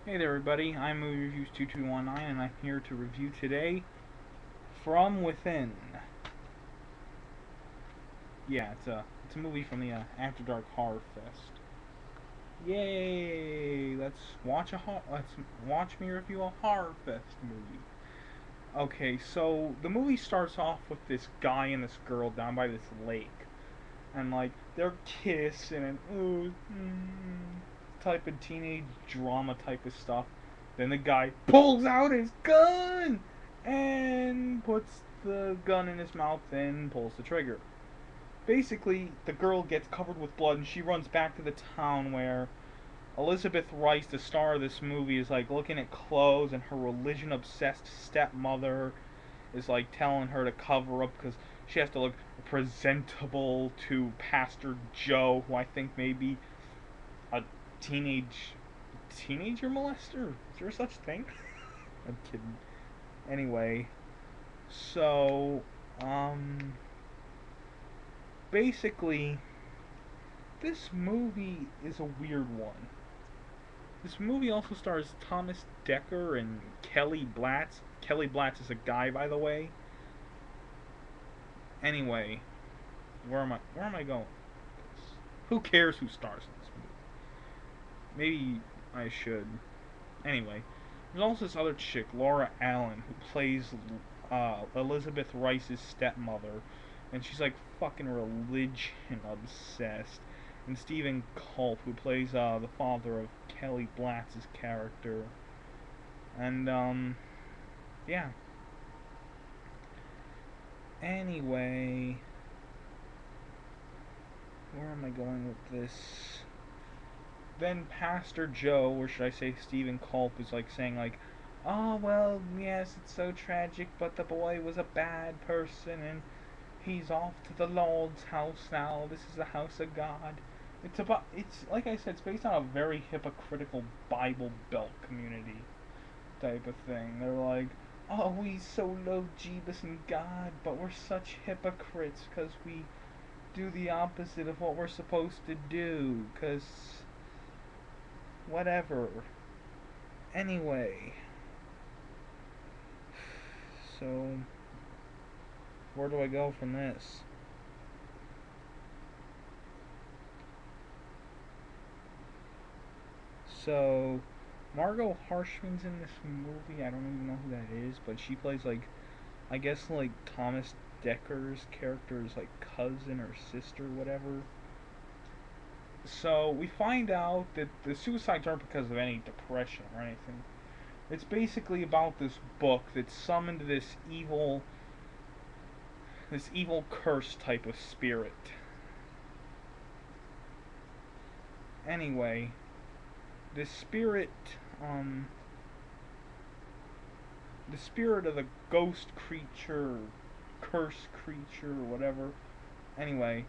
Hey there everybody, I'm Movie Reviews 2219 and I'm here to review today From Within. Yeah, it's a movie from the After Dark Horror Fest. Yay! Let's watch me review a Horror Fest movie. Okay, so the movie starts off with this guy and this girl down by this lake, and like they're kissing and type of teenage drama type of stuff. Then the guy pulls out his gun and puts the gun in his mouth and pulls the trigger. Basically, the girl gets covered with blood and she runs back to the town where Elizabeth Rice, the star of this movie, is like looking at clothes, and her religion obsessed stepmother is like telling her to cover up because she has to look presentable to Pastor Joe, who I think may be a teenager molester. Is there such thing? I'm kidding. Anyway, so basically, this movie is a weird one. This movie also stars Thomas Dekker and Kelly Blatz. Kelly Blatz is a guy, by the way. Anyway, Where am I going? Who cares who stars in this movie? Maybe I should. Anyway, there's also this other chick, Laura Allen, who plays Elizabeth Rice's stepmother, and she's like fucking religion obsessed. And Stephen Culp, who plays the father of Kelly Blatz's character. And yeah. Anyway, where am I going with this? Then Pastor Joe, or should I say Stephen Culp, is like saying like, "Oh well, yes, it's so tragic, but the boy was a bad person, and he's off to the Lord's house now. This is the house of God." It's like I said, it's based on a very hypocritical Bible Belt community type of thing. They're like, "Oh, we so love Jesus and God, but we're such hypocrites because we do the opposite of what we're supposed to do, because whatever." Anyway, so where do I go from this? So, Margot Harshman's in this movie. I don't even know who that is, but she plays like, I guess like Thomas Dekker's character's like cousin or sister, whatever. So we find out that the suicides aren't because of any depression or anything. It's basically about this book that summoned this evil curse type of spirit. Anyway, this spirit, um, the spirit of the ghost creature, curse creature, or whatever. Anyway,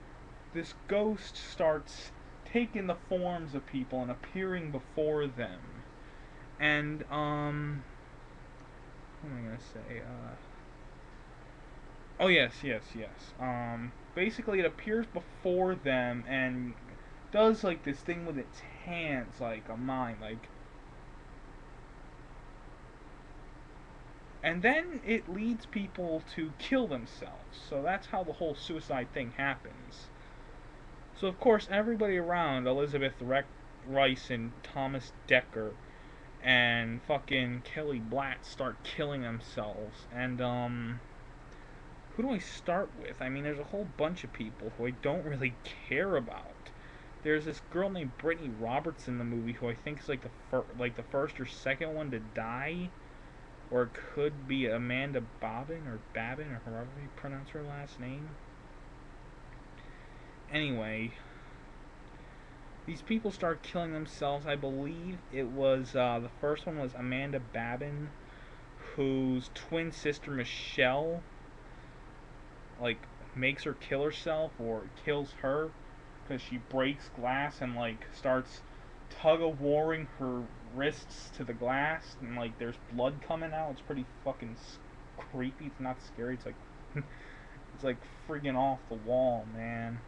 this ghost starts taking the forms of people and appearing before them. And, what am I gonna say? Oh, yes. Basically, it appears before them and does like this thing with its hands, like a mime, like, and then it leads people to kill themselves. So that's how the whole suicide thing happens. So of course everybody around Rice and Thomas Dekker and fucking Kelly Blatt start killing themselves. And who do I start with? I mean, there's a whole bunch of people who I don't really care about. There's this girl named Brittany Roberts in the movie who I think is like the first or second one to die, or it could be Amanda Babin, or however you pronounce her last name. Anyway, these people start killing themselves. I believe it was the first one was Amanda Babin, whose twin sister Michelle like makes her kill herself or kills her because she breaks glass and like starts tug of warring her wrists to the glass, and like there's blood coming out. It's pretty fucking creepy. It's not scary. It's like it's like friggin' off the wall, man.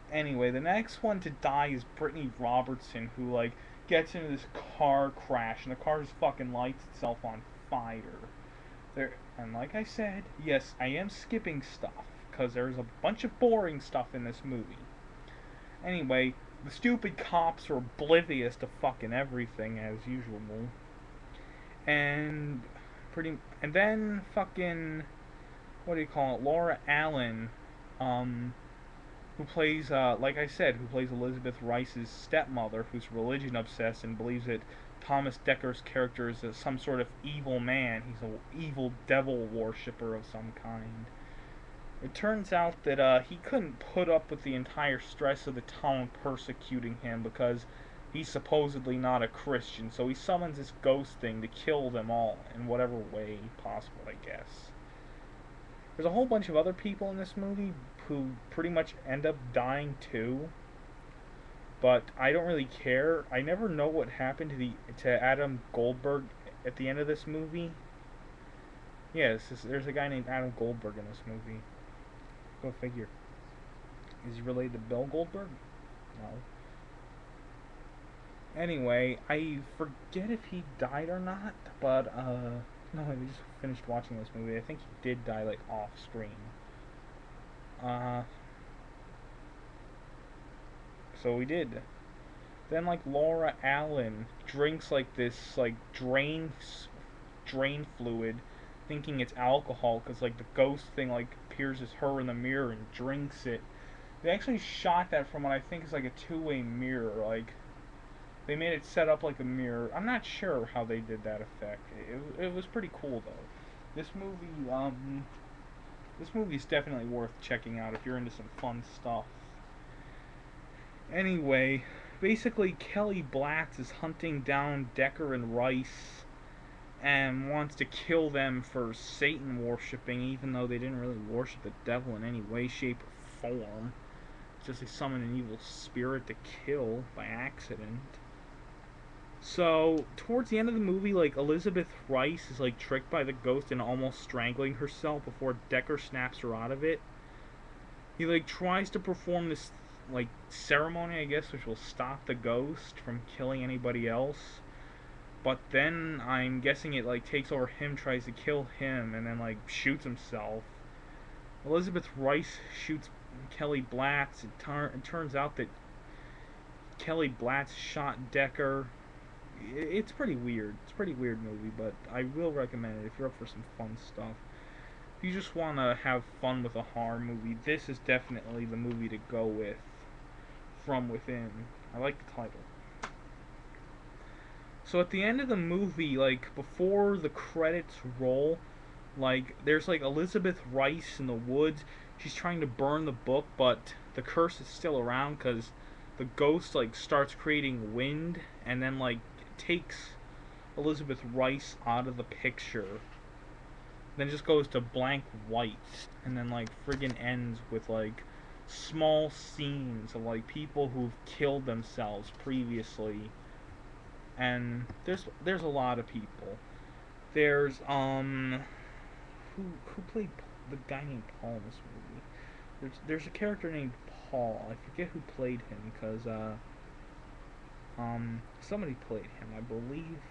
Anyway, the next one to die is Brittany Robertson, who like gets into this car crash, and the car just fucking lights itself on fire. There, and like I said, yes, I am skipping stuff because there's a bunch of boring stuff in this movie. Anyway, the stupid cops are oblivious to fucking everything as usual, and and then fucking what do you call it? Laura Allen, who plays, like I said, who plays Elizabeth Rice's stepmother, who's religion obsessed and believes that Thomas Decker's character is some sort of evil man. He's an evil devil worshipper of some kind. It turns out that he couldn't put up with the entire stress of the town persecuting him because he's supposedly not a Christian, so he summons this ghost thing to kill them all in whatever way possible, I guess. There's a whole bunch of other people in this movie who pretty much end up dying too, but I don't really care. I never know what happened to Adam Goldberg at the end of this movie. Yes, there's a guy named Adam Goldberg in this movie. Go figure. Is he related to Bill Goldberg? No. Anyway, I forget if he died or not, but no, I just finished watching this movie. I think he did die like off screen. So he did. Then like Laura Allen drinks like this like drain fluid, thinking it's alcohol because like the ghost thing like appears as her in the mirror and drinks it. They actually shot that from what I think is like a two-way mirror. Like they made it set up like a mirror. I'm not sure how they did that effect. It was pretty cool though. This movie is definitely worth checking out if you're into some fun stuff. Anyway, basically Kelly Blatz is hunting down Decker and Rice and wants to kill them for Satan worshipping, even though they didn't really worship the devil in any way, shape, or form. It's just they summoned an evil spirit to kill by accident. So, towards the end of the movie, like, Elizabeth Rice is, like, tricked by the ghost and almost strangling herself before Decker snaps her out of it. He, like, tries to perform this, like, ceremony, I guess, which will stop the ghost from killing anybody else. But then, I'm guessing it, like, takes over him, tries to kill him, and then, like, shoots himself. Elizabeth Rice shoots Kelly Blatz. It turns out that Kelly Blatz shot Decker. It's pretty weird. It's a pretty weird movie, but I will recommend it if you're up for some fun stuff. If you just want to have fun with a horror movie, this is definitely the movie to go with. From Within. I like the title. So at the end of the movie, like, before the credits roll, like, there's, like, Elizabeth Rice in the woods. She's trying to burn the book, but the curse is still around because the ghost, like, starts creating wind and then, like, takes Elizabeth Rice out of the picture. Then just goes to blank white. And then, like, friggin' ends with, like, small scenes of, like, people who've killed themselves previously. And there's a lot of people. There's, who played the guy named Paul in this movie? There's a character named Paul. I forget who played him, because, somebody played him, I believe.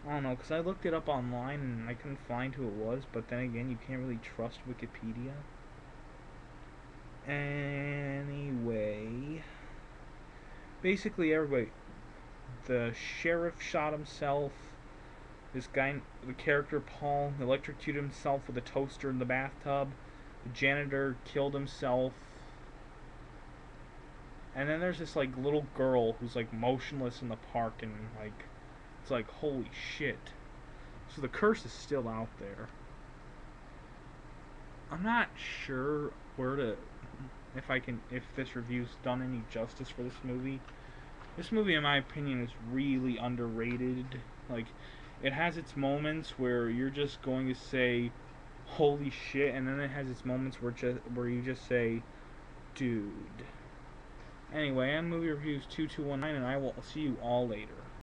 I don't know, because I looked it up online and I couldn't find who it was, but then again, you can't really trust Wikipedia. Anyway, basically everybody, the sheriff shot himself, this guy, the character Paul, electrocuted himself with a toaster in the bathtub, the janitor killed himself, and then there's this, like, little girl who's, like, motionless in the park, and, like, it's like, holy shit. So the curse is still out there. I'm not sure if this review's done any justice for this movie. This movie, in my opinion, is really underrated. Like, it has its moments where you're just going to say, holy shit, and then it has its moments where you just say, dude. Anyway, I'm Movie Reviews 2219, and I will see you all later.